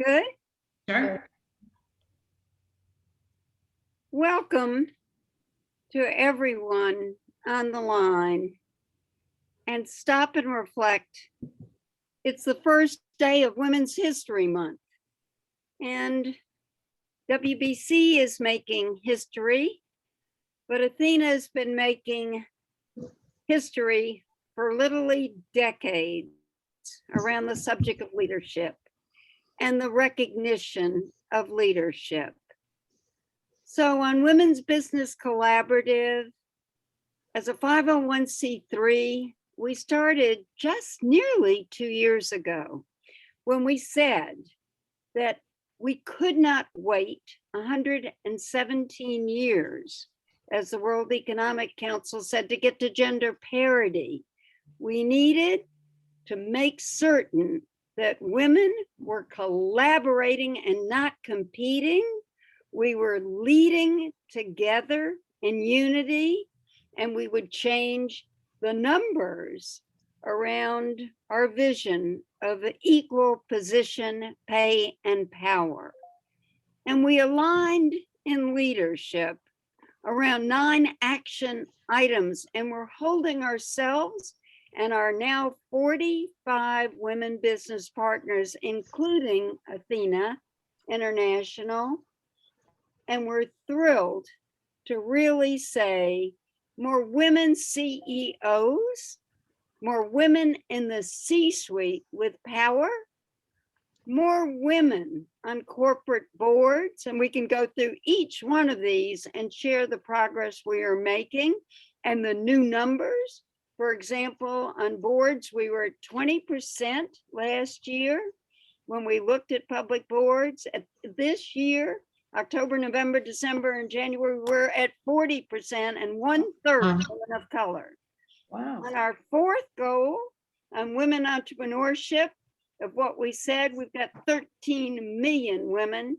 Good. Sure. Welcome to everyone on the line. And stop and reflect. It's the first day of Women's History Month. And WBC is making history, but Athena has been making history for literally decades around the subject of leadership and the recognition of leadership. So on Women's Business Collaborative, as a 501c3, we started just nearly 2 years ago when we said that we could not wait 117 years, as the World Economic Council said, to get to gender parity. We needed to make certain that women were collaborating and not competing. We were leading together in unity, and we would change the numbers around our vision of equal position, pay, and power. And we aligned in leadership around 9 action items, and we're holding ourselves and our now 45 women business partners, including Athena International. And we're thrilled to really say more women CEOs, more women in the C-suite with power, more women on corporate boards, and we can go through each one of these and share the progress we are making and the new numbers. For example, on boards, we were at 20% last year when we looked at public boards. This year, October, November, December, and January, we're at 40% and 1/3 women of color. Wow. On our 4th goal on women entrepreneurship, of what we said, we've got 13 million women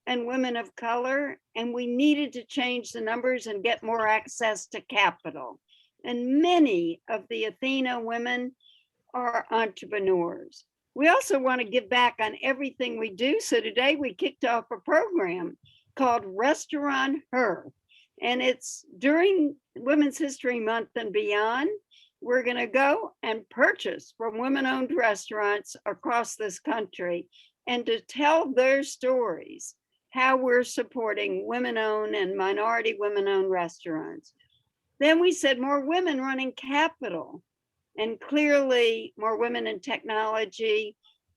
and women of color, and we needed to change the numbers and get more access to capital. And many of the Athena women are entrepreneurs. We also want to give back on everything we do. So today we kicked off a program called Restaurant Her. And it's during Women's History Month and beyond. We're going to go and purchase from women-owned restaurants across this country and to tell their stories, how we're supporting women-owned and minority women-owned restaurants. Then we said more women running capital, and clearly more women in technology,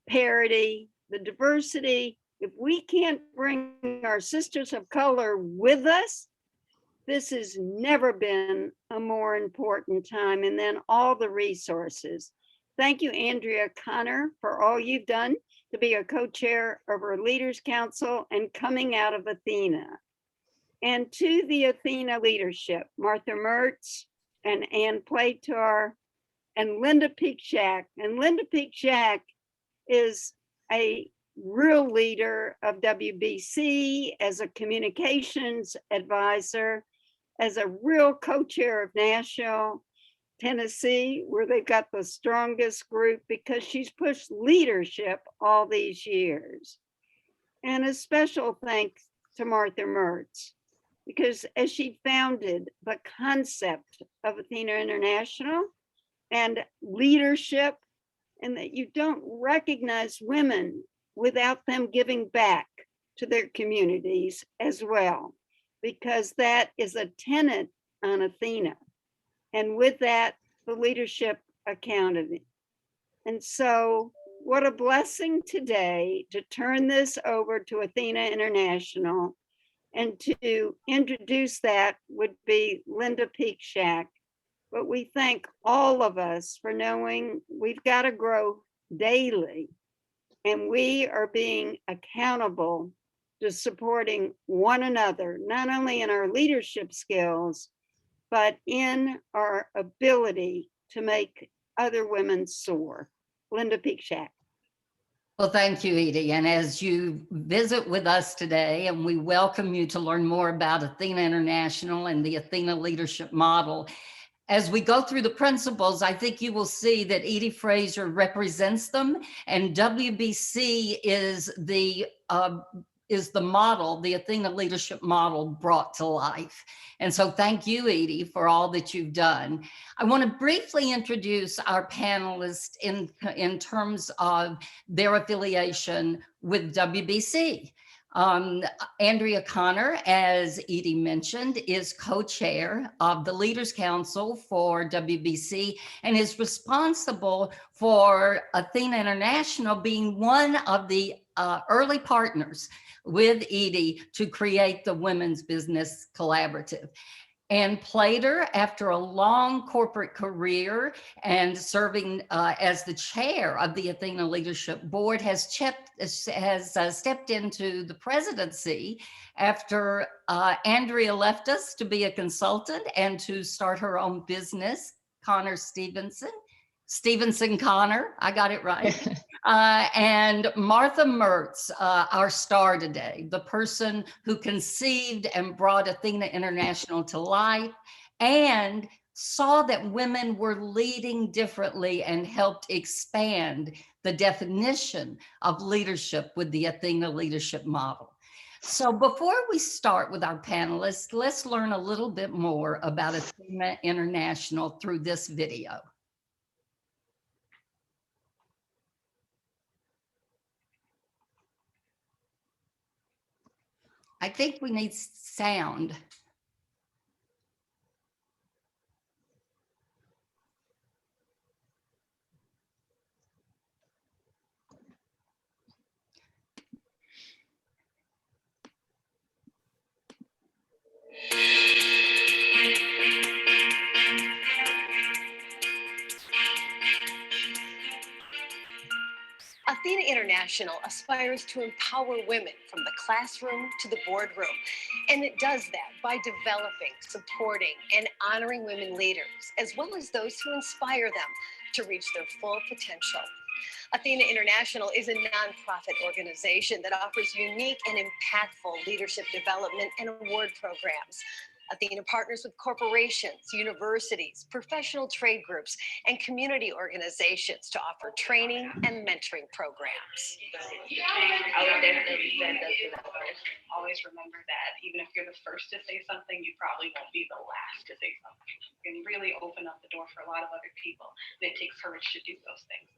parity, the diversity. If we can't bring our sisters of color with us, this has never been a more important time. And then all the resources. Thank you, Andrea Connor, for all you've done to be a co-chair of our Leaders Council and coming out of Athena. And to the Athena leadership, Martha Mertz and Ann Platar and Linda Peakshack. And Linda Peakshack is a real leader of WBC as a communications advisor, as a real co-chair of Nashville, Tennessee, where they've got the strongest group because she's pushed leadership all these years. And a special thanks to Martha Mertz, because as she founded the concept of Athena International and leadership, and that you don't recognize women without them giving back to their communities as well, because that is a tenet on Athena. And with that, the leadership accounted. And so what a blessing today to turn this over to Athena International. And to introduce that would be Linda Peakshack. But we thank all of us for knowing we've got to grow daily. And we are being accountable to supporting one another, not only in our leadership skills, but in our ability to make other women soar. Linda Peakshack. Well, thank you, Edie. And as you visit with us today, and we welcome you to learn more about Athena International and the Athena leadership model, As we go through the principles, I think you will see that Edie Fraser represents them, and WBC is the model, the Athena leadership model brought to life. And so thank you, Edie, for all that you've done. I want to briefly introduce our panelists in terms of their affiliation with WBC. Andrea Connor, as Edie mentioned, is co-chair of the Leaders Council for WBC and is responsible for Athena International being one of the early partners with Edie to create the Women's Business Collaborative. Ann Plater, after a long corporate career and serving as the chair of the Athena Leadership Board, has stepped into the presidency after Andrea left us to be a consultant and to start her own business, Connor Stevenson Connor, I got it right. And Martha Mertz, our star today, the person who conceived and brought Athena International to life and saw that women were leading differently and helped expand the definition of leadership with the Athena leadership model. So before we start with our panelists, let's learn a little bit more about Athena International through this video. I think we need sound. Athena International aspires to empower women from the classroom to the boardroom. And it does that by developing, supporting, and honoring women leaders, as well as those who inspire them to reach their full potential. Athena International is a nonprofit organization that offers unique and impactful leadership development and award programs. Athena partners with corporations, universities, professional trade groups, and community organizations to offer training and mentoring programs. I would definitely send us to that first. Always remember that even if you're the first to say something, you probably won't be the last to say something. You can really open up the door for a lot of other people, and it takes courage to do those things.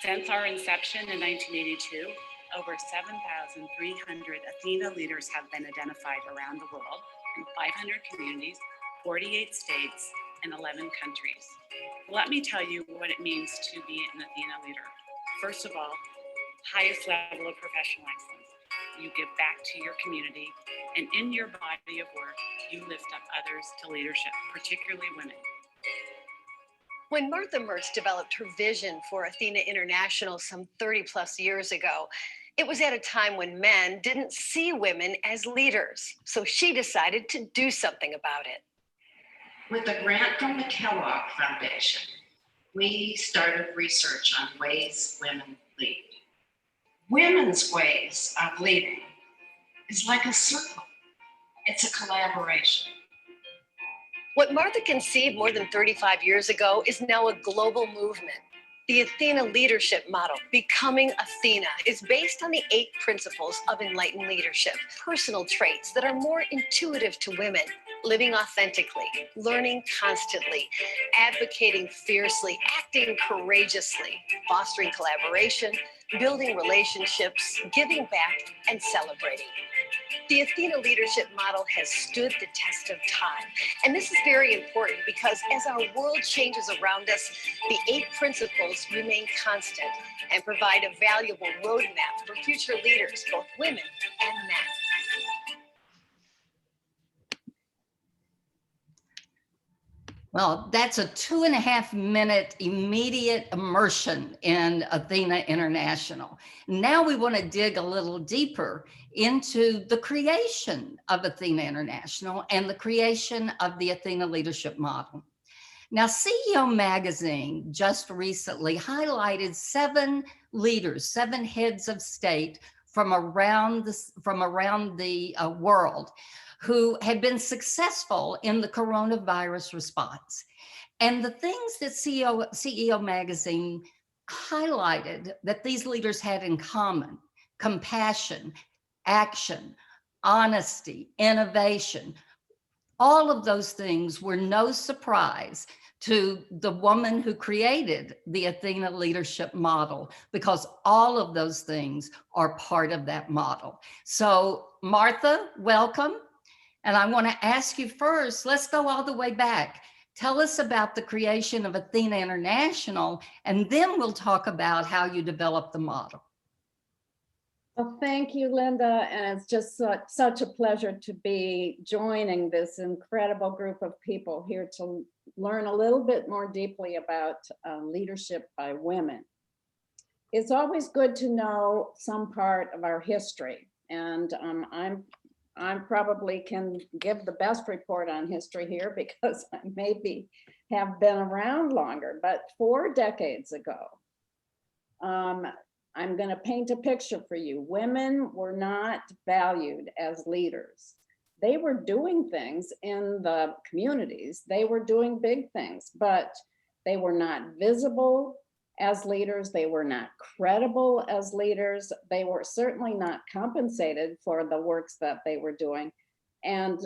Since our inception in 1982, over 7,300 Athena leaders have been identified around the world in 500 communities, 48 states, and 11 countries. Let me tell you what it means to be an Athena leader. First of all, highest level of professional excellence. You give back to your community, and in your body of work, you lift up others to leadership, particularly women. When Martha Mertz developed her vision for Athena International some 30 plus years ago, it was at a time when men didn't see women as leaders. So she decided to do something about it. With a grant from the Kellogg Foundation, we started research on ways women lead. Women's ways of leading is like a circle. It's a collaboration. What Martha conceived more than 35 years ago is now a global movement. The Athena leadership model, Becoming Athena, is based on the 8 principles of enlightened leadership, personal traits that are more intuitive to women, living authentically, learning constantly, advocating fiercely, acting courageously, fostering collaboration, building relationships, giving back, and celebrating. The Athena leadership model has stood the test of time. And this is very important because as our world changes around us, the 8 principles remain constant and provide a valuable roadmap for future leaders, both women and men. Well, that's a 2.5-minute immediate immersion in Athena International. Now we want to dig a little deeper into the creation of Athena International and the creation of the Athena leadership model. Now, CEO Magazine just recently highlighted 7 leaders, 7 heads of state from around the world who had been successful in the coronavirus response. And the things that CEO Magazine highlighted that these leaders had in common: compassion, action, honesty, innovation. All of those things were no surprise to the woman who created the Athena leadership model, because all of those things are part of that model. So Martha, welcome. And I want to ask you first, let's go all the way back. Tell us about the creation of Athena International, and then we'll talk about how you developed the model. Well, thank you, Linda. And it's just such a pleasure to be joining this incredible group of people here to learn a little bit more deeply about leadership by women. It's always good to know some part of our history. And I probably can give the best report on history here because I maybe have been around longer, but 4 decades ago, I'm going to paint a picture for you. Women were not valued as leaders. They were doing things in the communities. They were doing big things, but they were not visible as leaders. They were not credible as leaders. They were certainly not compensated for the works that they were doing. And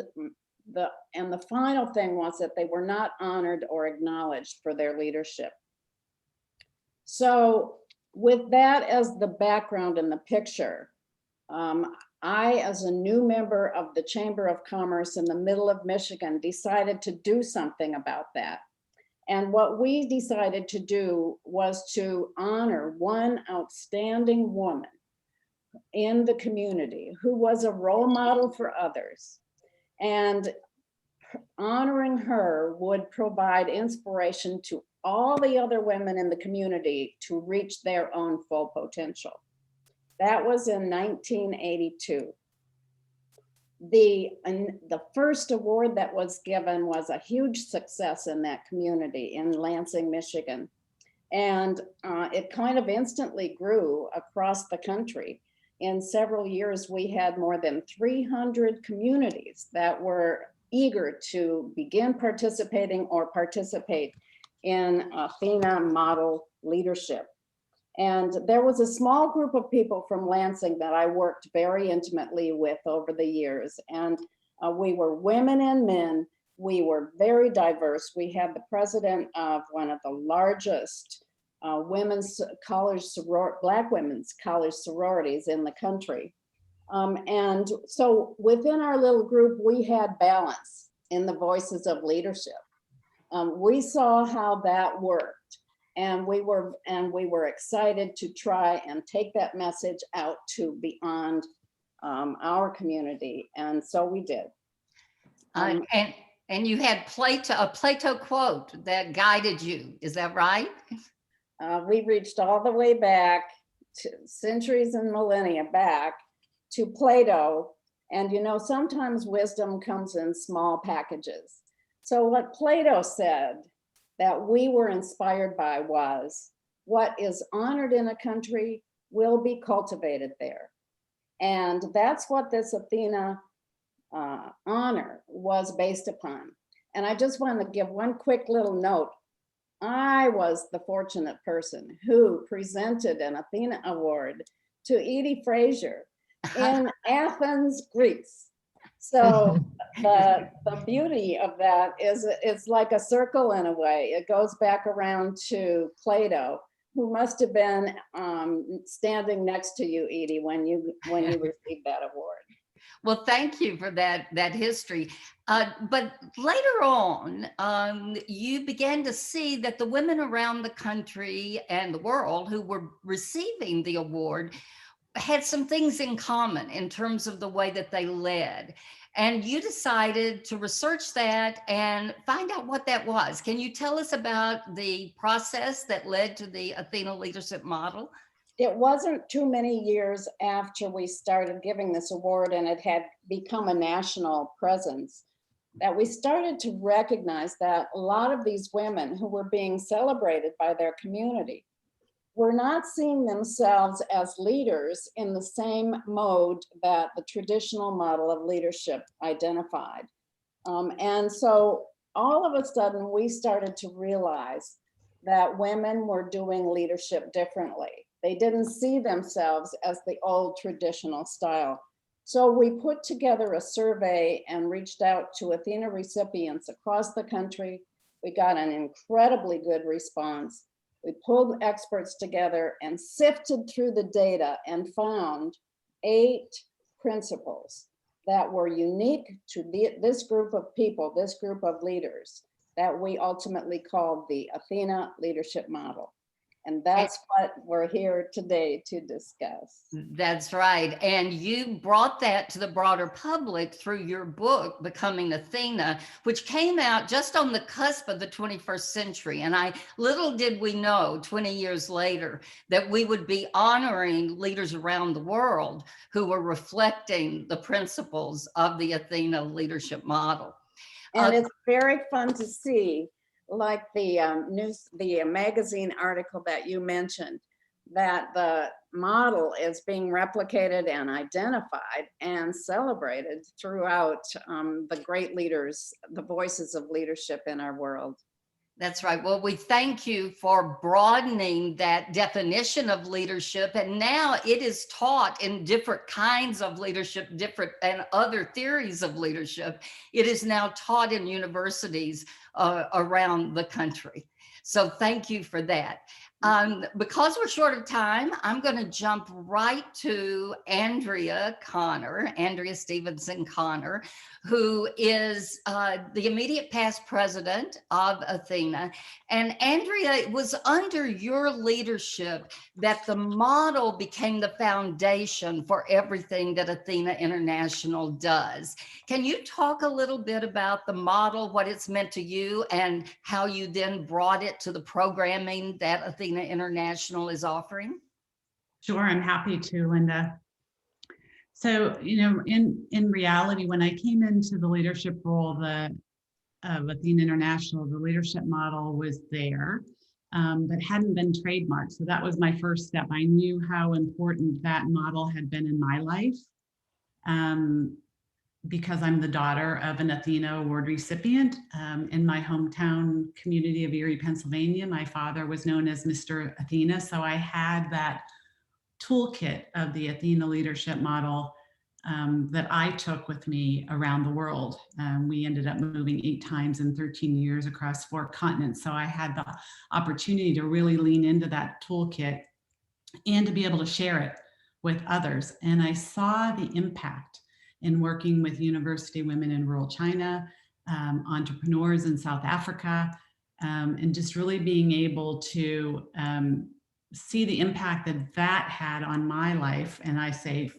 the final thing was that they were not honored or acknowledged for their leadership. So with that as the background in the picture, I, as a new member of the Chamber of Commerce in the middle of Michigan, decided to do something about that. And what we decided to do was to honor one outstanding woman in the community who was a role model for others. And honoring her would provide inspiration to all the other women in the community to reach their own full potential. That was in 1982. The first award that was given was a huge success in that community in Lansing, Michigan. And it kind of instantly grew across the country. In several years, we had more than 300 communities that were eager to begin participating or participate in Athena model leadership. And there was a small group of people from Lansing that I worked very intimately with over the years. And we were women and men. We were very diverse. We had the president of one of the largest Black women's college sororities in the country. And so within our little group, we had balance in the voices of leadership. We saw how that worked. And we were excited to try and take that message out to beyond our community, and so we did. And you had a Plato quote that guided you. Is that right? We reached all the way back to centuries and millennia back to Plato, and sometimes wisdom comes in small packages. So what Plato said that we were inspired by was, what is honored in a country will be cultivated there. And that's what this Athena honor was based upon. And I just want to give one quick little note. I was the fortunate person who presented an Athena Award to Edie Frazier in Athens, Greece. So the beauty of that is it's like a circle in a way. It goes back around to Plato, who must have been standing next to you, Edie, when you received that award. Well, thank you for that history. But later on, you began to see that the women around the country and the world who were receiving the award had some things in common in terms of the way that they led. And you decided to research that and find out what that was. Can you tell us about the process that led to the Athena leadership model? It wasn't too many years after we started giving this award and it had become a national presence that we started to recognize that a lot of these women who were being celebrated by their community were not seeing themselves as leaders in the same mode that the traditional model of leadership identified. And so all of a sudden, we started to realize that women were doing leadership differently. They didn't see themselves as the old traditional style. So we put together a survey and reached out to Athena recipients across the country. We got an incredibly good response. We pulled experts together and sifted through the data and found 8 principles that were unique to this group of people, this group of leaders, that we ultimately called the Athena leadership model. And that's what we're here today to discuss. That's right. And you brought that to the broader public through your book, Becoming Athena, which came out just on the cusp of the 21st century. And little did we know 20 years later that we would be honoring leaders around the world who were reflecting the principles of the Athena leadership model. And it's very fun to see, like the magazine article that you mentioned, that the model is being replicated and identified and celebrated throughout the great leaders, the voices of leadership in our world. That's right. Well, we thank you for broadening that definition of leadership. And now it is taught in different kinds of leadership, different and other theories of leadership. It is now taught in universities around the country. So thank you for that. Because we're short of time, I'm going to jump right to Andrea Stevenson Connor, who is the immediate past president of Athena. And Andrea, it was under your leadership that the model became the foundation for everything that Athena International does. Can you talk a little bit about the model, what it's meant to you, and how you then brought it to the programming that Athena International is offering? Sure, I'm happy to, Linda. So, in reality, when I came into the leadership role of Athena International, the leadership model was there, but hadn't been trademarked. So that was my first step. I knew how important that model had been in my life, because I'm the daughter of an Athena Award recipient. In my hometown community of Erie, Pennsylvania, my father was known as Mr. Athena. So I had that toolkit of the Athena leadership model that I took with me around the world. We ended up moving 8 times in 13 years across 4 continents. So I had the opportunity to really lean into that toolkit and to be able to share it with others. And I saw the impact in working with university women in rural China, entrepreneurs in South Africa, and just really being able to see the impact that had on my life. And I say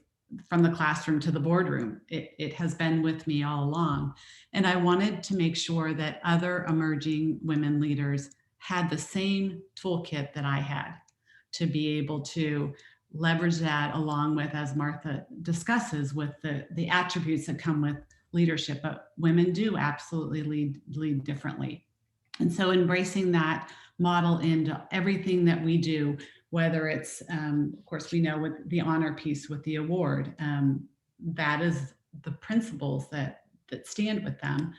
from the classroom to the boardroom, it has been with me all along. And I wanted to make sure that other emerging women leaders had the same toolkit that I had, to be able to leverage that along with, as Martha discusses, with the attributes that come with leadership. But women do absolutely lead differently. And so embracing that model into everything that we do, whether it's, of course, we know with the honor piece with the award, that is the principles that stand with them.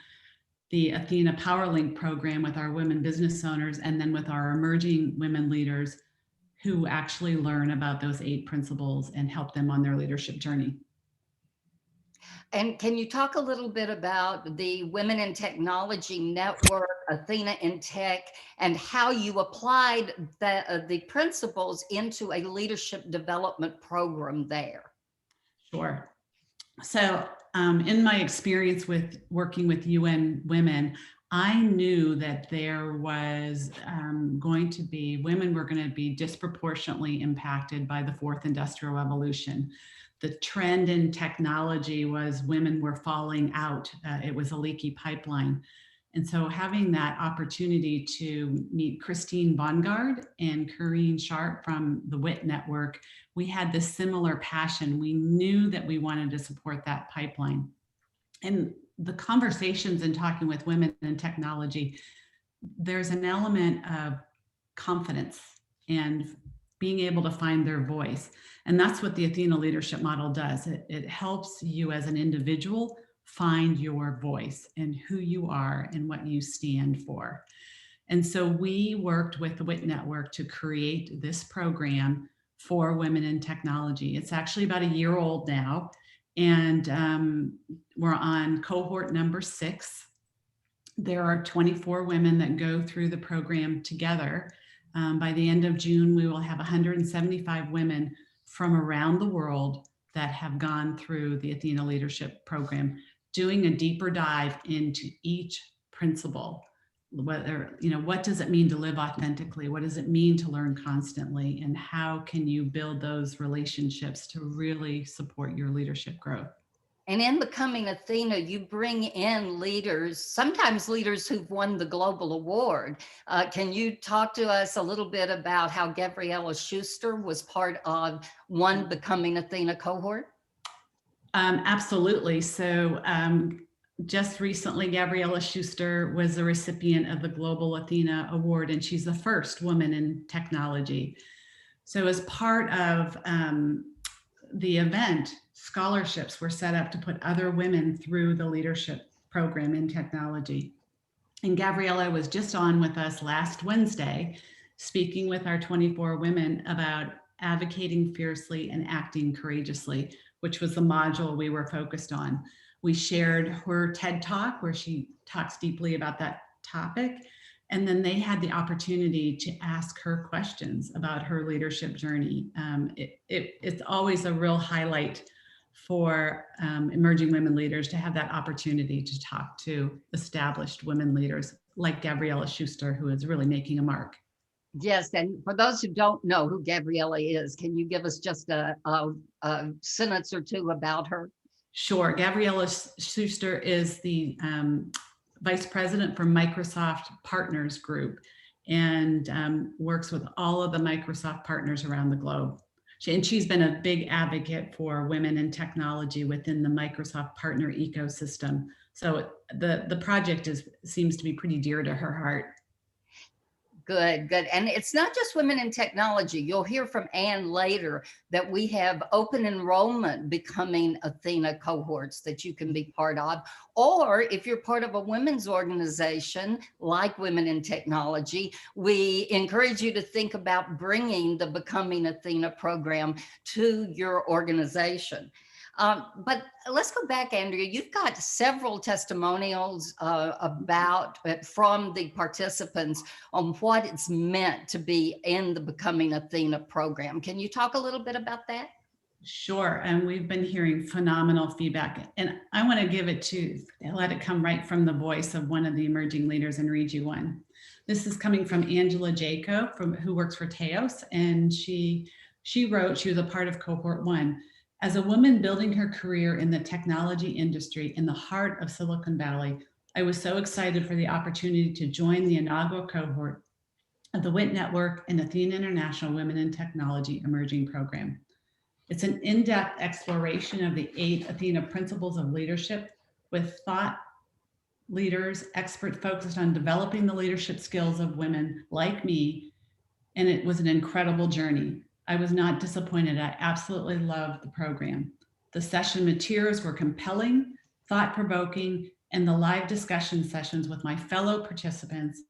The Athena PowerLink program with our women business owners, and then with our emerging women leaders who actually learn about those 8 principles and help them on their leadership journey. And can you talk a little bit about the Women in Technology Network, Athena in Tech, and how you applied the principles into a leadership development program there? Sure. So in my experience with working with UN Women, I knew that there was women were going to be disproportionately impacted by the 4th Industrial Revolution. The trend in technology was women were falling out. It was a leaky pipeline. And so having that opportunity to meet Christine Bongard and Corinne Sharp from the WIT Network, we had this similar passion. We knew that we wanted to support that pipeline. And the conversations and talking with women in technology, there's an element of confidence and being able to find their voice. And that's what the Athena leadership model does. It helps you as an individual find your voice and who you are and what you stand for. And so we worked with the WIT Network to create this program for women in technology. It's actually about a year old now, and we're on cohort number 6. There are 24 women that go through the program together. By the end of June, we will have 175 women from around the world that have gone through the Athena Leadership Program, doing a deeper dive into each principle. Whether, what does it mean to live authentically? What does it mean to learn constantly? And how can you build those relationships to really support your leadership growth? And in Becoming Athena, you bring in leaders, sometimes leaders who've won the global award. Can you talk to us a little bit about how Gabriella Schuster was part of one Becoming Athena cohort? Absolutely. So just recently, Gabriella Schuster was the recipient of the Global Athena Award, and she's the first woman in technology. So as part of the event, scholarships were set up to put other women through the leadership program in technology. And Gabriella was just on with us last Wednesday, speaking with our 24 women about advocating fiercely and acting courageously, which was the module we were focused on. We shared her TED Talk where she talks deeply about that topic. And then they had the opportunity to ask her questions about her leadership journey. It's always a real highlight for emerging women leaders to have that opportunity to talk to established women leaders like Gabriella Schuster, who is really making a mark. Yes, and for those who don't know who Gabriella is, can you give us just a sentence or two about her? Sure. Gabriella Schuster is the Vice President for Microsoft Partners Group and works with all of the Microsoft partners around the globe. She's been a big advocate for women in technology within the Microsoft partner ecosystem. So the project seems to be pretty dear to her heart. Good, good. And it's not just women in technology. You'll hear from Anne later that we have open enrollment Becoming Athena cohorts that you can be part of. Or if you're part of a women's organization like Women in Technology, we encourage you to think about bringing the Becoming Athena program to your organization. But let's go back, Andrea. You've got several testimonials from the participants on what it's meant to be in the Becoming Athena program. Can you talk a little bit about that? Sure. And we've been hearing phenomenal feedback. And I want to let it come right from the voice of one of the emerging leaders and read you one. This is coming from Angela Jaco, who works for Teos. And she wrote, she was a part of cohort 1. As a woman building her career in the technology industry in the heart of Silicon Valley, I was so excited for the opportunity to join the inaugural cohort of the WIT Network and Athena International Women in Technology Emerging Program. It's an in-depth exploration of the 8 Athena principles of leadership with thought leaders, expert focused on developing the leadership skills of women like me, and it was an incredible journey. I was not disappointed. I absolutely loved the program. The session materials were compelling, thought-provoking, and the live discussion sessions with my fellow participants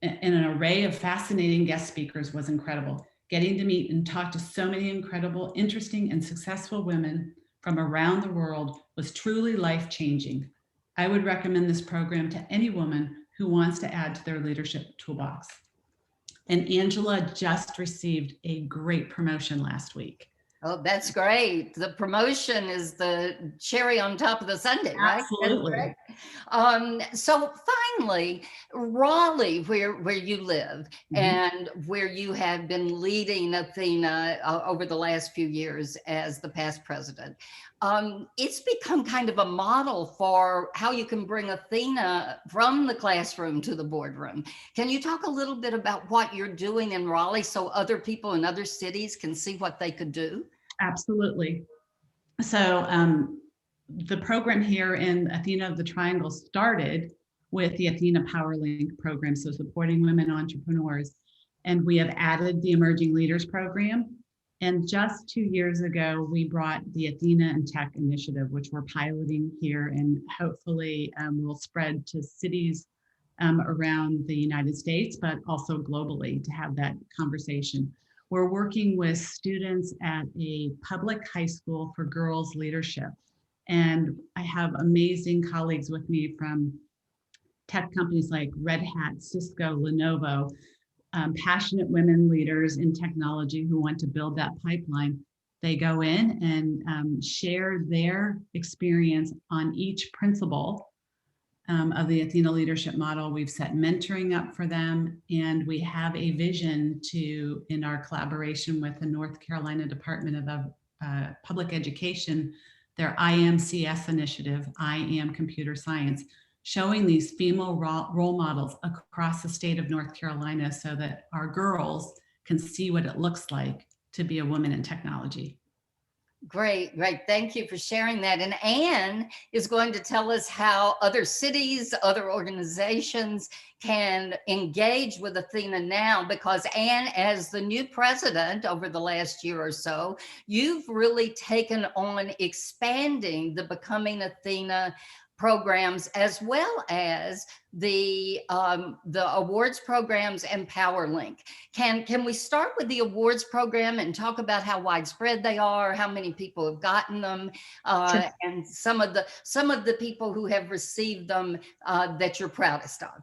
and an array of fascinating guest speakers was incredible. Getting to meet and talk to so many incredible, interesting, and successful women from around the world was truly life-changing. I would recommend this program to any woman who wants to add to their leadership toolbox. And Angela just received a great promotion last week. Oh, that's great. The promotion is the cherry on top of the sundae, right? Absolutely. So finally, Raleigh, where you live, Mhm. and where you have been leading Athena over the last few years as the past president, it's become kind of a model for how you can bring Athena from the classroom to the boardroom. Can you talk a little bit about what you're doing in Raleigh so other people in other cities can see what they could do? Absolutely. So the program here in Athena of the Triangle started with the Athena PowerLink program, so supporting women entrepreneurs. And we have added the Emerging Leaders Program. And just 2 years ago, we brought the Athena and Tech initiative, which we're piloting here, and hopefully will spread to cities around the United States, but also globally to have that conversation. We're working with students at a public high school for girls leadership. And I have amazing colleagues with me from tech companies like Red Hat, Cisco, Lenovo, passionate women leaders in technology who want to build that pipeline. They go in and share their experience on each principle of the Athena leadership model. We've set mentoring up for them, and we have a vision to, in our collaboration with the North Carolina Department of Public Education, their IMCS initiative, I Am Computer Science, showing these female role models across the state of North Carolina so that our girls can see what it looks like to be a woman in technology. Great, great. Thank you for sharing that. And Anne is going to tell us how other cities, other organizations can engage with Athena now, because Anne, as the new president over the last year or so, you've really taken on expanding the Becoming Athena programs, as well as the awards programs and PowerLink. Can we start with the awards program and talk about how widespread they are, how many people have gotten them, Sure. and some of the people who have received them that you're proudest of?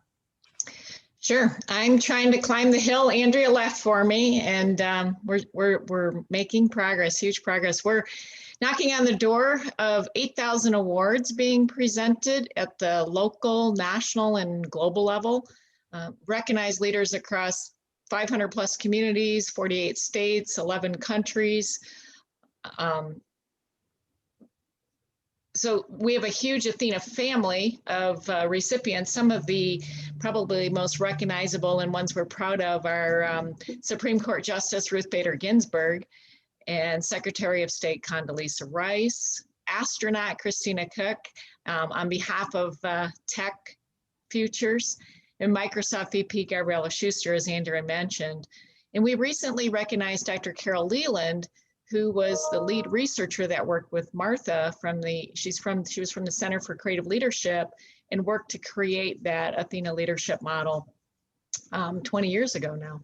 Sure. I'm trying to climb the hill Andrea left for me, and we're making progress, huge progress. We're knocking on the door of 8,000 awards being presented at the local, national, and global level. Recognized leaders across 500 plus communities, 48 states, 11 countries. So we have a huge Athena family of recipients. Some of the probably most recognizable and ones we're proud of are Supreme Court Justice Ruth Bader Ginsburg and Secretary of State Condoleezza Rice, astronaut Christina Cook, on behalf of Tech Futures, and Microsoft VP Gabriella Schuster, as Andrea mentioned. And we recently recognized Dr. Carol Leland, who was the lead researcher that worked with Martha she was from the Center for Creative Leadership and worked to create that Athena leadership model 20 years ago now.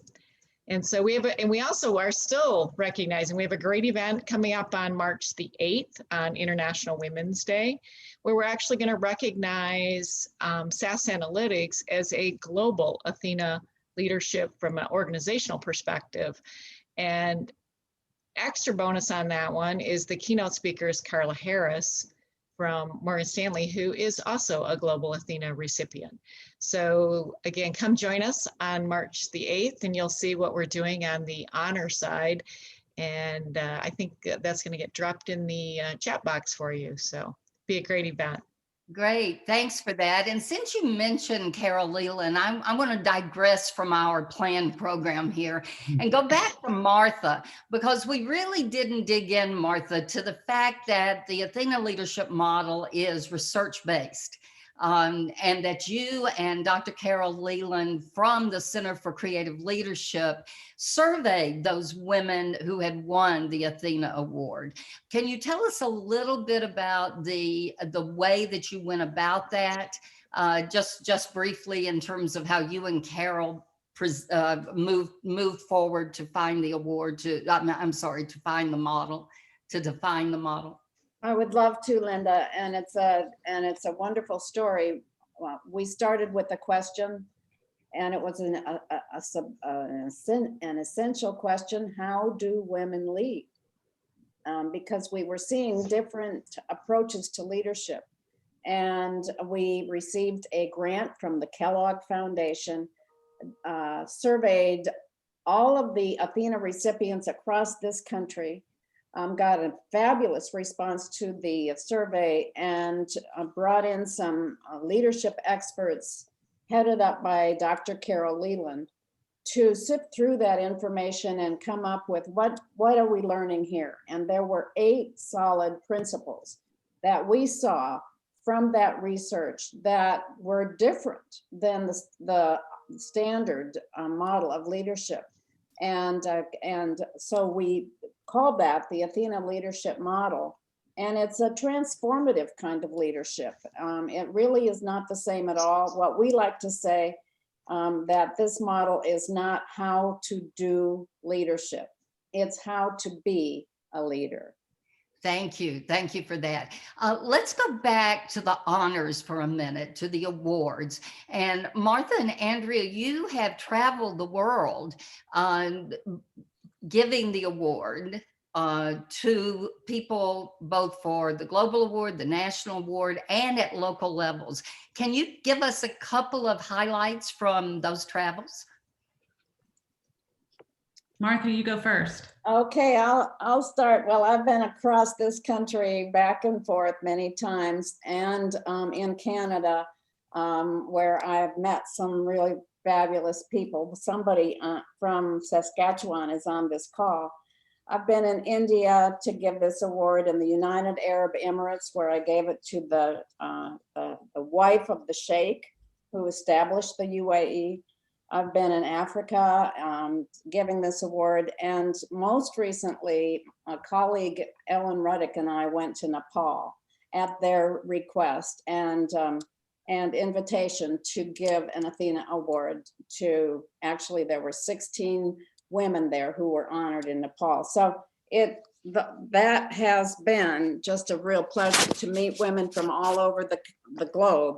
And so we also are still recognizing, we have a great event coming up on March the 8th on International Women's Day, where we're actually going to recognize SAS Analytics as a global Athena leadership from an organizational perspective. And extra bonus on that one is the keynote speaker is Carla Harris from Morgan Stanley, who is also a global Athena recipient. So again, come join us on March the 8th, and you'll see what we're doing on the honor side. And I think that's going to get dropped in the chat box for you. So be a great event. Great, thanks for that. And since you mentioned Carol Leland, I want to digress from our planned program here and go back to Martha, because we really didn't dig in, Martha, to the fact that the Athena leadership model is research-based. And that you and Dr. Carol Leland from the Center for Creative Leadership surveyed those women who had won the Athena Award. Can you tell us a little bit about the way that you went about that, just briefly, in terms of how you and Carol moved forward to find the award, to find the model, to define the model? I would love to, Linda, and it's a wonderful story. Well, we started with a question, and it was an essential question: how do women lead? Because we were seeing different approaches to leadership, and we received a grant from the Kellogg Foundation, surveyed all of the Athena recipients across this country. Got a fabulous response to the survey, and brought in some leadership experts headed up by Dr. Carol Leland to sift through that information and come up with what are we learning here. And there were 8 solid principles that we saw from that research that were different than the standard model of leadership. And so we called that the Athena leadership model. And it's a transformative kind of leadership. It really is not the same at all. What we like to say, that this model is not how to do leadership. It's how to be a leader. Thank you. Thank you for that. Let's go back to the honors for a minute, to the awards. And Martha and Andrea, you have traveled the world giving the award to people both for the global award, the national award, and at local levels. Can you give us a couple of highlights from those travels? Martha, you go first. Okay, I'll start. Well, I've been across this country back and forth many times, and in Canada, where I've met some really fabulous people. Somebody from Saskatchewan is on this call. I've been in India to give this award, in the United Arab Emirates, where I gave it to the wife of the Sheikh who established the UAE. I've been in Africa giving this award, and most recently, a colleague, Ellen Ruddick, and I went to Nepal at their request and invitation to give an Athena Award to, actually there were 16 women there who were honored in Nepal. So that has been just a real pleasure to meet women from all over the globe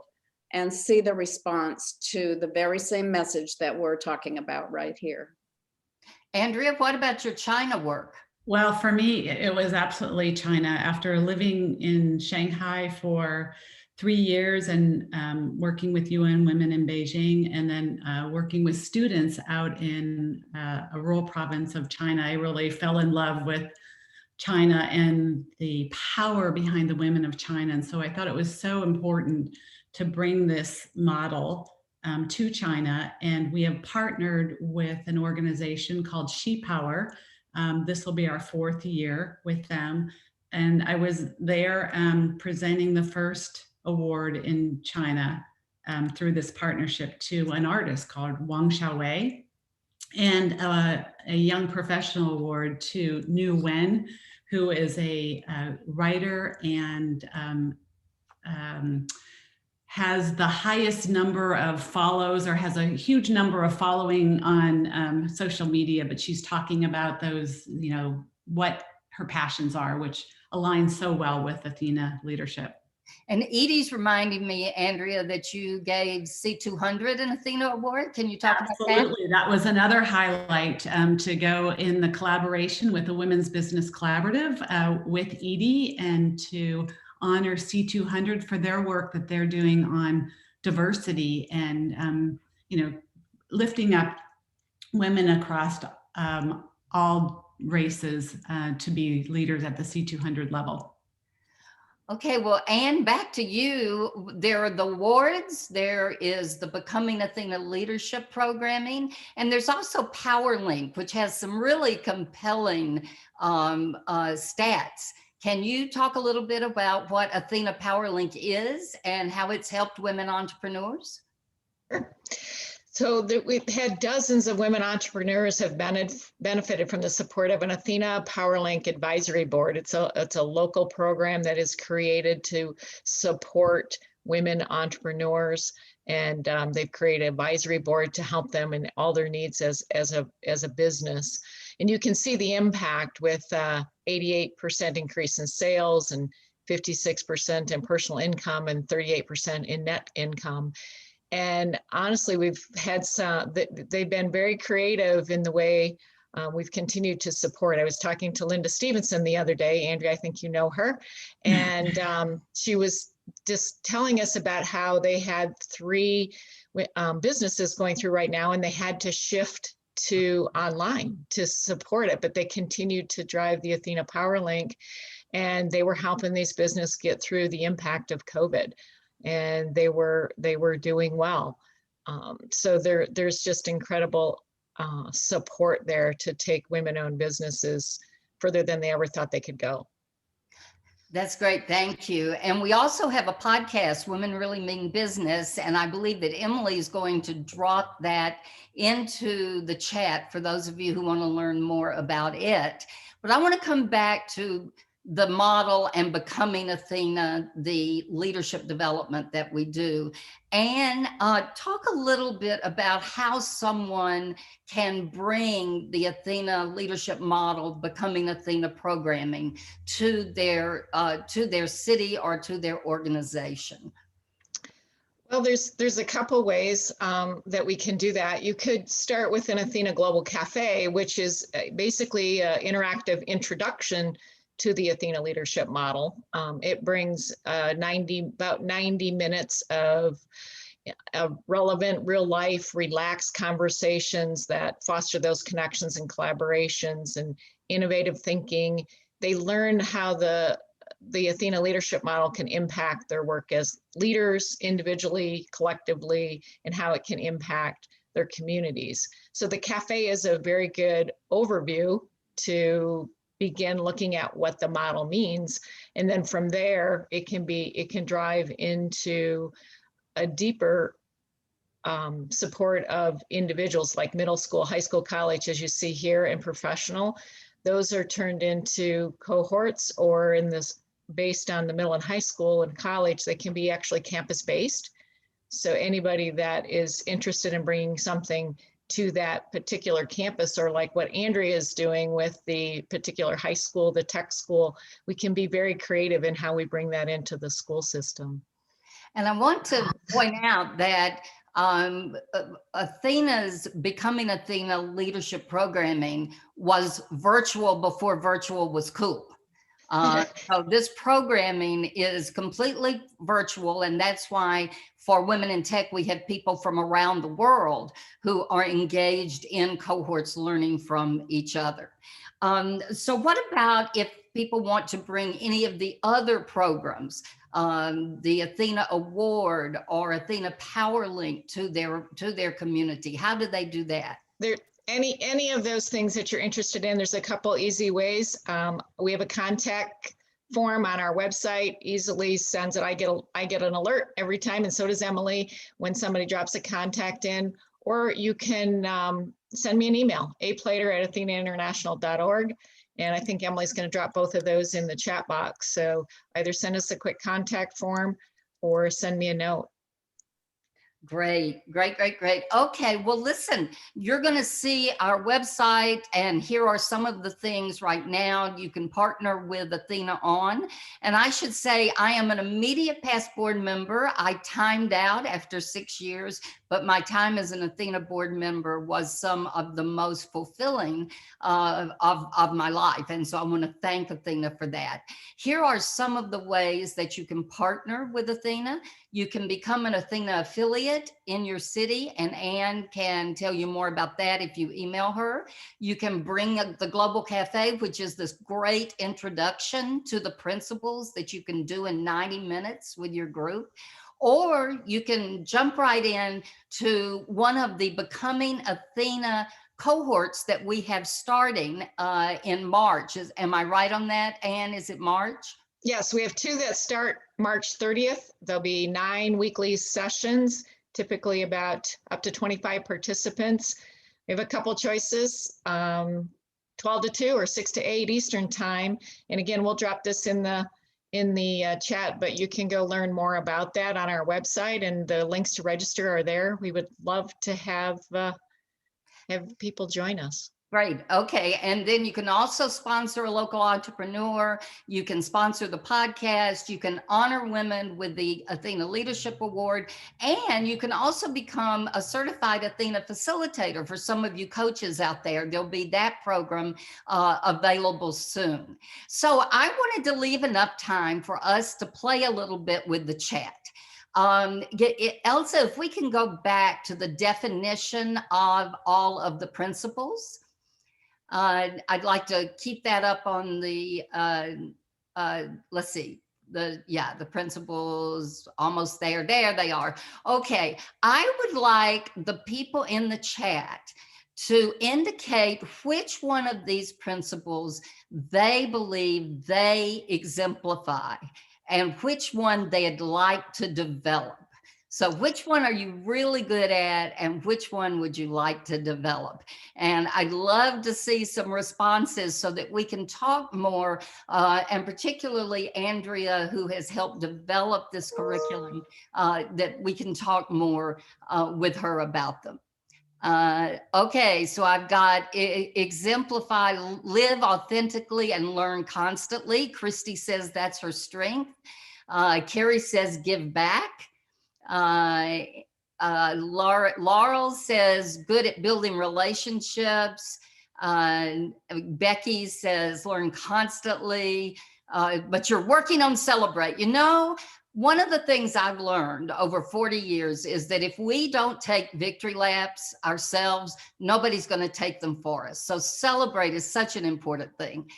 and see the response to the very same message that we're talking about right here. Andrea, what about your China work? Well, for me, it was absolutely China. After living in Shanghai for 3 years and working with UN Women in Beijing, and then working with students out in a rural province of China, I really fell in love with China and the power behind the women of China. And so I thought it was so important to bring this model to China. And we have partnered with an organization called She Power. This will be our 4th year with them. And I was there presenting the first award in China through this partnership to an artist called Wang Xiaowei, and a young professional award to Nu Wen, who is a writer and has the highest number of follows, or has a huge number of following on social media, but she's talking about those, you know, what her passions are, which aligns so well with Athena leadership. And Edie's reminding me, Andrea, that you gave C200 an Athena Award. Can you talk about that? Absolutely. That was another highlight to go in the collaboration with the Women's Business Collaborative with Edie, and to honor C200 for their work that they're doing on diversity and, you know, lifting up women across all races to be leaders at the C200 level. Okay, well, Anne, back to you. There are the awards, there is the Becoming Athena Leadership Programming, and there's also PowerLink, which has some really compelling stats. Can you talk a little bit about what Athena PowerLink is and how it's helped women entrepreneurs? Sure. So we've had dozens of women entrepreneurs have benefited from the support of an Athena PowerLink advisory board. It's a local program that is created to support women entrepreneurs, and they've created an advisory board to help them in all their needs as a business. And you can see the impact with 88% increase in sales and 56% in personal income and 38% in net income. And honestly, we've had they've been very creative in the way we've continued to support. I was talking to Linda Stevenson the other day. Andrea, I think you know her. And she was just telling us about how they had 3 businesses going through right now, and they had to shift to online to support it, but they continued to drive the Athena PowerLink, and they were helping these businesses get through the impact of COVID. And they were doing well. So there's just incredible support there to take women-owned businesses further than they ever thought they could go. That's great. Thank you. And we also have a podcast, Women Really Mean Business. And I believe that Emily is going to drop that into the chat for those of you who want to learn more about it. But I want to come back to the model and becoming Athena, the leadership development that we do, and talk a little bit about how someone can bring the Athena leadership model, becoming Athena programming, to their city or to their organization. Well, there's a couple ways that we can do that. You could start with an Athena Global Cafe, which is basically an interactive introduction to the Athena leadership model. It brings about 90 minutes of relevant, real life, relaxed conversations that foster those connections and collaborations and innovative thinking. They learn how the Athena leadership model can impact their work as leaders individually, collectively, and how it can impact their communities. So the cafe is a very good overview to begin looking at what the model means. And then from there, it can drive into a deeper support of individuals like middle school, high school, college, as you see here, and professional. Those are turned into cohorts, or in this, based on the middle and high school and college, they can be actually campus-based. So anybody that is interested in bringing something to that particular campus, or like what Andrea is doing with the particular high school, the tech school, we can be very creative in how we bring that into the school system. And I want to point out that Athena's Becoming Athena leadership programming was virtual before virtual was cool. So this programming is completely virtual, and that's why for Women in Tech, we have people from around the world who are engaged in cohorts learning from each other. So what about if people want to bring any of the other programs, the Athena Award or Athena Power Link to their community? How do they do that? Any of those things that you're interested in, there's a couple easy ways. We have a contact form on our website, easily sends it. I get an alert every time, and so does Emily, when somebody drops a contact in. Or you can send me an email, aplater@athenainternational.org. And I think Emily's going to drop both of those in the chat box. So either send us a quick contact form or send me a note. Great, great, great, great. Okay, well, listen, you're going to see our website, and here are some of the things right now you can partner with Athena on. And I should say, I am an immediate past board member. I timed out after 6 years, but my time as an Athena board member was some of the most fulfilling of my life. And so I want to thank Athena for that. Here are some of the ways that you can partner with Athena. You can become an Athena affiliate in your city, and Anne can tell you more about that if you email her. You can bring the Global Cafe, which is this great introduction to the principles that you can do in 90 minutes with your group. Or you can jump right in to one of the Becoming Athena cohorts that we have starting in March. Am I right on that, Anne? Is it March? Yes, we have two that start March 30th. There'll be 9 weekly sessions, typically about up to 25 participants. We have a couple choices, 12 to 2 or 6 to 8 Eastern time. And again, we'll drop this in the chat, but you can go learn more about that on our website, and the links to register are there. We would love to have people join us. Great. Okay. And then you can also sponsor a local entrepreneur. You can sponsor the podcast. You can honor women with the Athena Leadership Award. And you can also become a certified Athena facilitator for some of you coaches out there. There'll be that program available soon. So I wanted to leave enough time for us to play a little bit with the chat. Elsa, if we can go back to the definition of all of the principles. I'd like to keep that up on the, let's see, the principles, almost there they are. Okay, I would like the people in the chat to indicate which one of these principles they believe they exemplify and which one they'd like to develop. So which one are you really good at and which one would you like to develop? And I'd love to see some responses so that we can talk more, and particularly Andrea, who has helped develop this curriculum, that we can talk more with her about them. Okay, so I've got exemplify, live authentically and learn constantly. Christy says that's her strength. Carrie says give back. Laurel says good at building relationships. Becky says learn constantly, but you're working on celebrate. You know, one of the things I've learned over 40 years is that if we don't take victory laps ourselves, nobody's going to take them for us. So celebrate is such an important thing.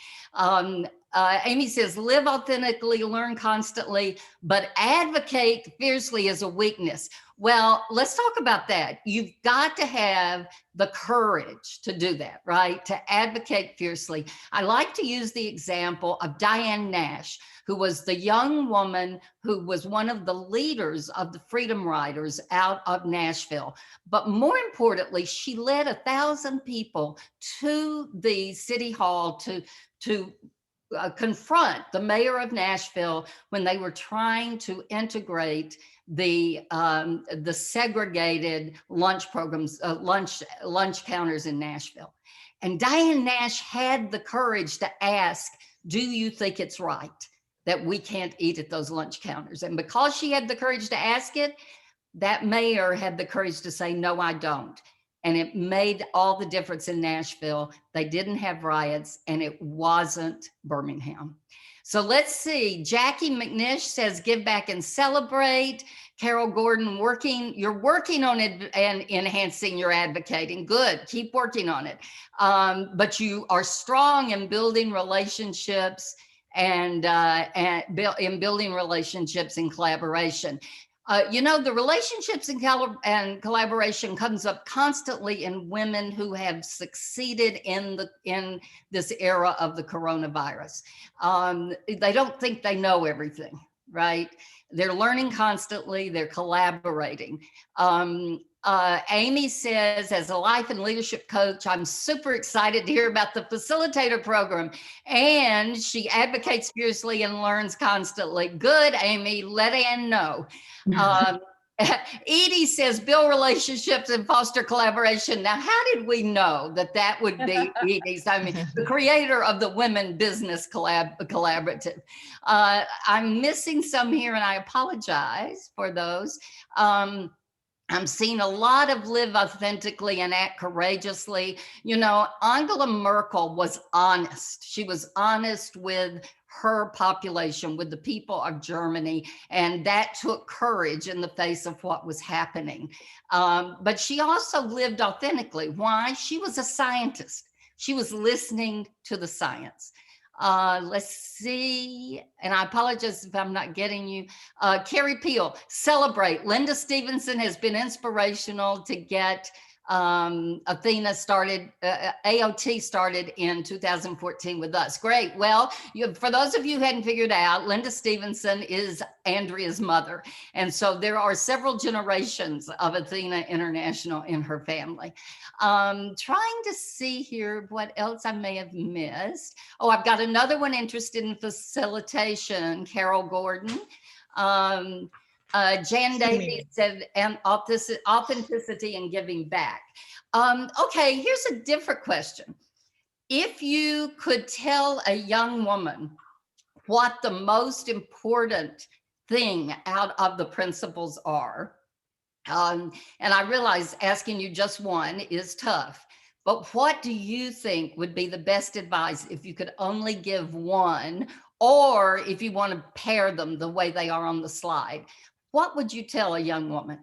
Amy says, live authentically, learn constantly, but advocate fiercely is a weakness. Well, let's talk about that. You've got to have the courage to do that, right? To advocate fiercely. I like to use the example of Diane Nash, who was the young woman who was one of the leaders of the Freedom Riders out of Nashville. But more importantly, she led 1,000 people to the city hall to confront the mayor of Nashville when they were trying to integrate the segregated lunch programs, lunch counters in Nashville. And Diane Nash had the courage to ask, do you think it's right that we can't eat at those lunch counters? And because she had the courage to ask it, that mayor had the courage to say, no, I don't. And it made all the difference in Nashville. They didn't have riots and it wasn't Birmingham. So let's see. Jackie McNish says, give back and celebrate. Carol Gordon, you're working on it and enhancing your advocating. Good, keep working on it. But you are strong in building relationships and in building relationships and collaboration. You know, the relationships and collaboration comes up constantly in women who have succeeded in this era of the coronavirus. They don't think they know everything, right? They're learning constantly, they're collaborating. Amy says, as a life and leadership coach, I'm super excited to hear about the facilitator program. And she advocates fiercely and learns constantly. Good, Amy, let Ann know. Edie says, build relationships and foster collaboration. Now, how did we know that would be Edie's? I mean, the creator of the Women Business Collaborative. I'm missing some here and I apologize for those. I'm seeing a lot of live authentically and act courageously. You know, Angela Merkel was honest. She was honest with her population, with the people of Germany, and that took courage in the face of what was happening. But she also lived authentically. Why? She was a scientist. She was listening to the science. Let's see, and I apologize if I'm not getting you. Carrie Peel, celebrate. Linda Stevenson has been inspirational to get Athena started, AOT started in 2014 with us. Great. Well, for those of you who hadn't figured out, Linda Stevenson is Andrea's mother. And so there are several generations of Athena International in her family. Trying to see here what else I may have missed. Oh, I've got another one interested in facilitation, Carol Gordon. Jan Davies said, and authenticity and giving back. Okay, here's a different question. If you could tell a young woman what the most important thing out of the principles are, and I realize asking you just one is tough, but what do you think would be the best advice if you could only give one, or if you want to pair them the way they are on the slide? What would you tell a young woman?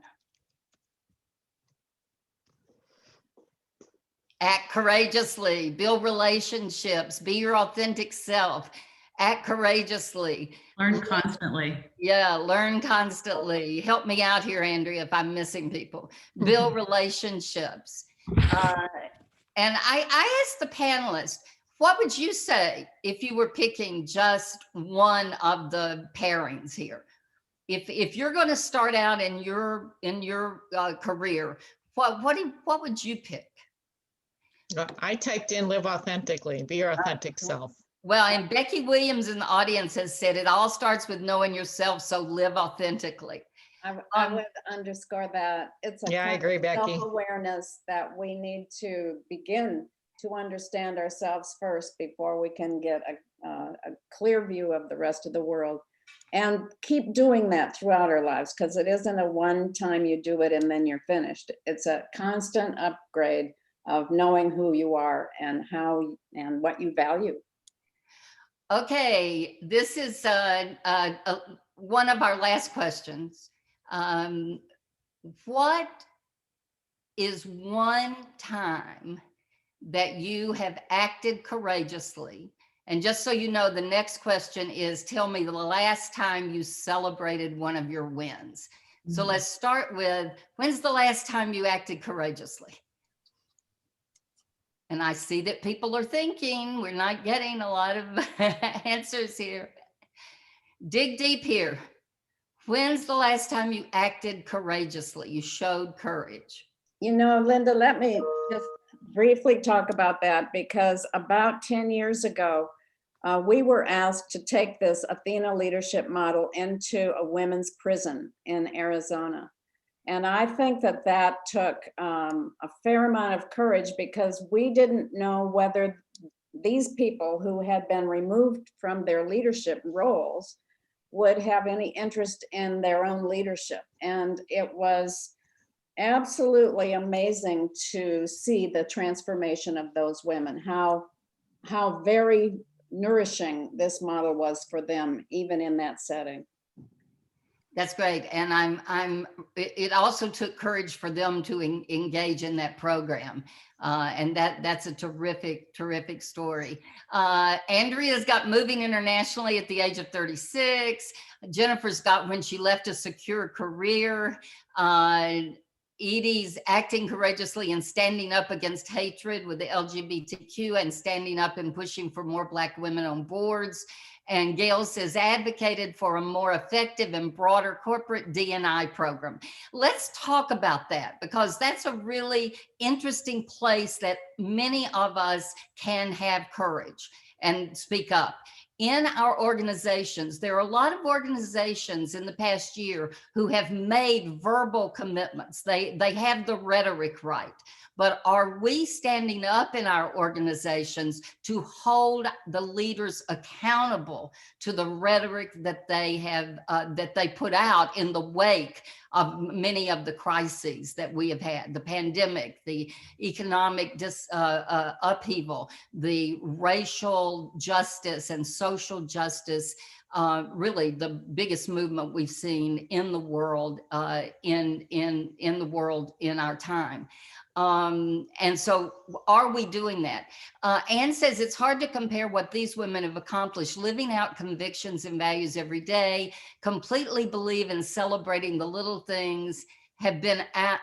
Act courageously, build relationships, be your authentic self, act courageously. Learn constantly. Yeah, learn constantly. Help me out here, Andrea, if I'm missing people. Build relationships. And I asked the panelists, what would you say if you were picking just one of the pairings here? If you're going to start out in your career, what would you pick? I typed in live authentically, be your authentic self. Well, and Becky Williams in the audience has said it all starts with knowing yourself, so live authentically. I would underscore that. It's a Yeah, I kind agree, of Becky. self-awareness that we need to begin to understand ourselves first before we can get a clear view of the rest of the world, and keep doing that throughout our lives, because it isn't a one time you do it and then you're finished. It's a constant upgrade of knowing who you are and how and what you value. Okay, this is one of our last questions. What is one time that you have acted courageously? And just so you know, the next question is, tell me the last time you celebrated one of your wins. So let's start with, when's the last time you acted courageously? And I see that people are thinking, we're not getting a lot of answers here. Dig deep here. When's the last time you acted courageously? You showed courage. You know, Linda, let me just briefly talk about that, because about 10 years ago, we were asked to take this Athena leadership model into a women's prison in Arizona. And I think that that took a fair amount of courage, because we didn't know whether these people who had been removed from their leadership roles would have any interest in their own leadership. And it was absolutely amazing to see the transformation of those women, how very nourishing this model was for them, even in that setting. That's great. And it also took courage for them to engage in that program. And that's a terrific story. Andrea's got moving internationally at the age of 36. Jennifer's got when she left a secure career. Edie's acting courageously and standing up against hatred with the LGBTQ and standing up and pushing for more Black women on boards. And Gail says, advocated for a more effective and broader corporate D&I program. Let's talk about that, because that's a really interesting place that many of us can have courage and speak up. In our organizations, there are a lot of organizations in the past year who have made verbal commitments. They have the rhetoric right. But are we standing up in our organizations to hold the leaders accountable to the rhetoric that they have, that they put out in the wake of many of the crises that we have had, the pandemic, the economic upheaval, the racial justice and social justice, really the biggest movement we've seen in the world, in the world in our time. And so are we doing that? Anne says it's hard to compare what these women have accomplished, living out convictions and values every day, completely believe in celebrating the little things, have been our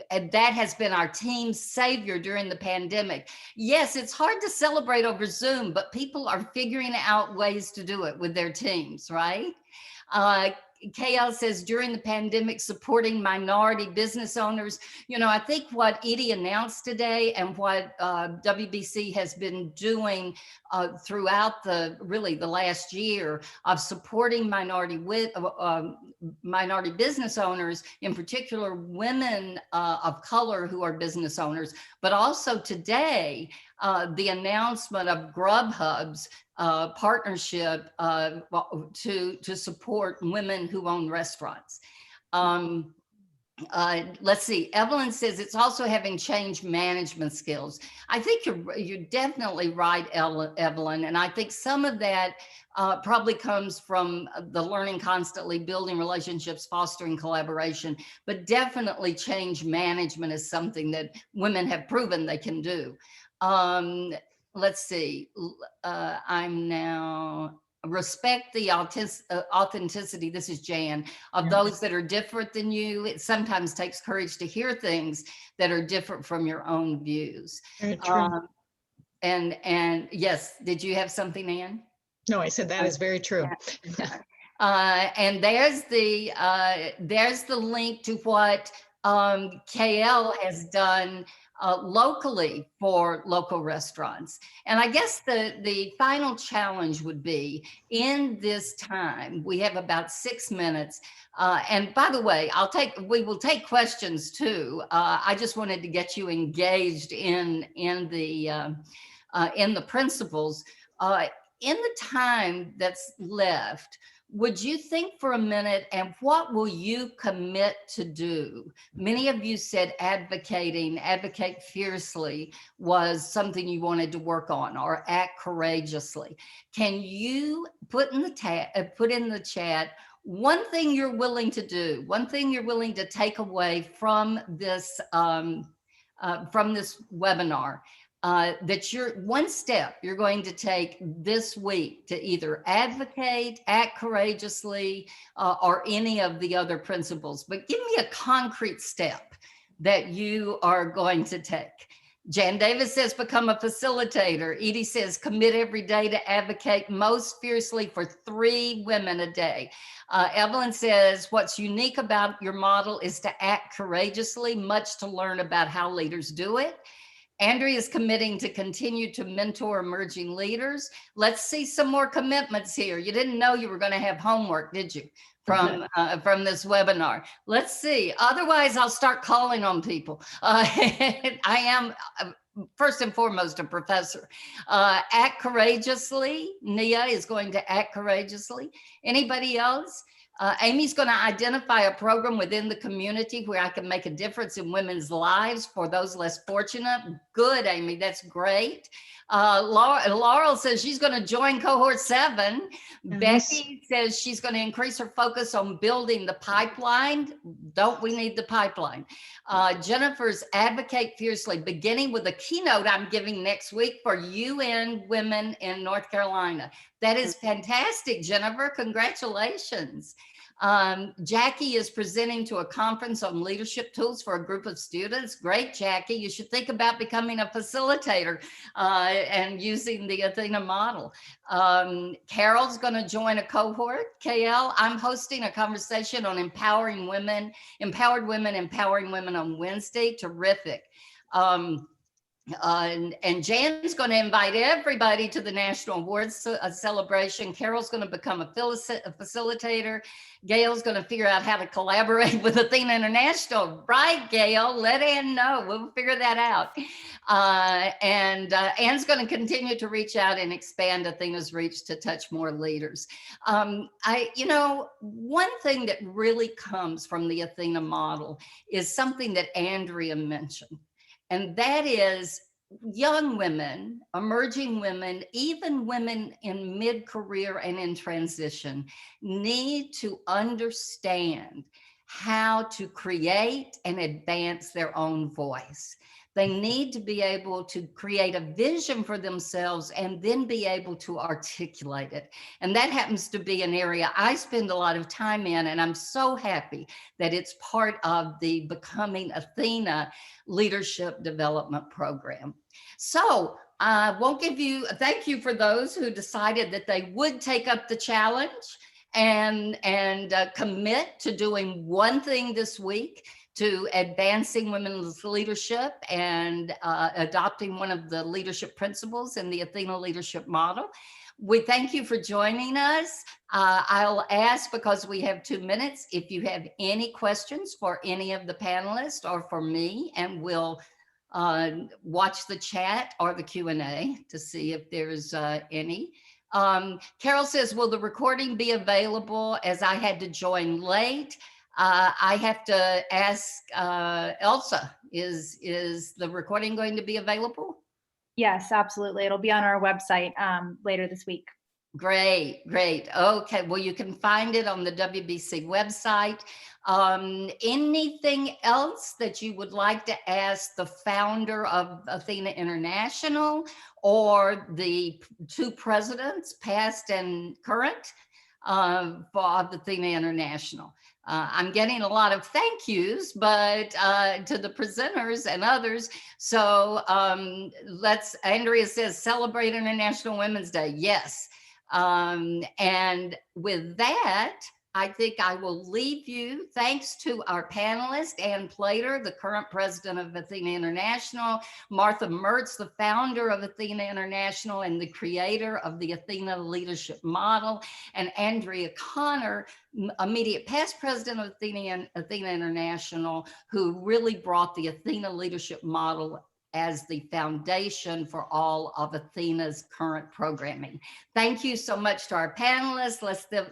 that has been our team's savior during the pandemic. Yes, it's hard to celebrate over Zoom, but people are figuring out ways to do it with their teams, right? KL says during the pandemic, supporting minority business owners. You know, I think what Edie announced today and what WBC has been doing throughout the last year of supporting minority business owners, in particular women of color who are business owners, but also today, the announcement of Grubhub's partnership to support women who own restaurants. Let's see, Evelyn says it's also having change management skills. I think you're definitely right, Evelyn, and I think some of that probably comes from the learning constantly, building relationships, fostering collaboration, but definitely change management is something that women have proven they can do. Let's see, I'm now respect the authenticity, this is Jan, of those that are different than you. It sometimes takes courage to hear things that are different from your own views. Very true. And yes, did you have something, Ann? No, I said that is very true. And there's the link to what KL has done locally for local restaurants. And I guess the final challenge would be, in this time, we have about 6 minutes. And by the way, we will take questions too. I just wanted to get you engaged in the principles. In the time that's left, would you think for a minute, and what will you commit to do? Many of you said advocate fiercely was something you wanted to work on, or act courageously. Can you put in the chat one thing you're willing to do, one thing you're willing to take away from this webinar? That one step you're going to take this week to either advocate, act courageously, or any of the other principles. But give me a concrete step that you are going to take. Jan Davis says, become a facilitator. Edie says, commit every day to advocate most fiercely for 3 women a day. Evelyn says, what's unique about your model is to act courageously, much to learn about how leaders do it. Andrea is committing to continue to mentor emerging leaders. Let's see some more commitments here. You didn't know you were going to have homework, did you, from this webinar? Let's see. Otherwise, I'll start calling on people. I am, first and foremost, a professor. Act courageously. Nia is going to act courageously. Anybody else? Amy's going to identify a program within the community where I can make a difference in women's lives for those less fortunate. Good, Amy, that's great. Laurel says she's going to join cohort 7. Becky says she's going to increase her focus on building the pipeline. Don't we need the pipeline? Jennifer's advocate fiercely, beginning with a keynote I'm giving next week for UN women in North Carolina. That is fantastic, Jennifer. Congratulations. Jackie is presenting to a conference on leadership tools for a group of students. Great, Jackie. You should think about becoming a facilitator and using the Athena model. Carol's going to join a cohort. KL, I'm hosting a conversation on empowered women on Wednesday. Terrific. And Jan's going to invite everybody to the National Awards celebration. Carol's going to become a facilitator. Gail's going to figure out how to collaborate with Athena International. Right, Gail? Let Ann know. We'll figure that out. And Ann's going to continue to reach out and expand Athena's reach to touch more leaders. One thing that really comes from the Athena model is something that Andrea mentioned. And that is young women, emerging women, even women in mid-career and in transition need to understand how to create and advance their own voice. They need to be able to create a vision for themselves and then be able to articulate it. And that happens to be an area I spend a lot of time in, and I'm so happy that it's part of the Becoming Athena Leadership Development Program. So I won't give you, thank you for those who decided that they would take up the challenge and commit to doing one thing this week to advancing women's leadership and adopting one of the leadership principles in the Athena leadership model. We thank you for joining us. I'll ask, because we have 2 minutes, if you have any questions for any of the panelists or for me, and we'll watch the chat or the Q&A to see if there's any. Carol says, will the recording be available, as I had to join late? I have to ask Elsa, is the recording going to be available? Yes, absolutely. It'll be on our website later this week. Great, great. Okay, well, you can find it on the WBC website. Anything else that you would like to ask the founder of Athena International or the two presidents, past and current, for Athena International? I'm getting a lot of thank yous, but to the presenters and others. So Andrea says, celebrate International Women's Day. Yes. And with that, I think I will leave you. Thanks to our panelist, Ann Plater, the current president of Athena International, Martha Mertz, the founder of Athena International and the creator of the Athena Leadership Model, and Andrea Connor, immediate past president of Athena International, who really brought the Athena Leadership Model as the foundation for all of Athena's current programming. Thank you so much to our panelists.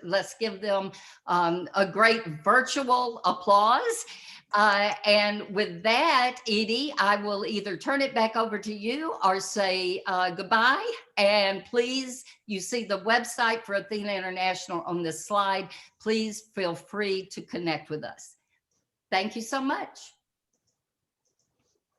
Let's give them a great virtual applause. And with that, Edie, I will either turn it back over to you or say goodbye. And please, you see the website for Athena International on this slide. Please feel free to connect with us. Thank you so much.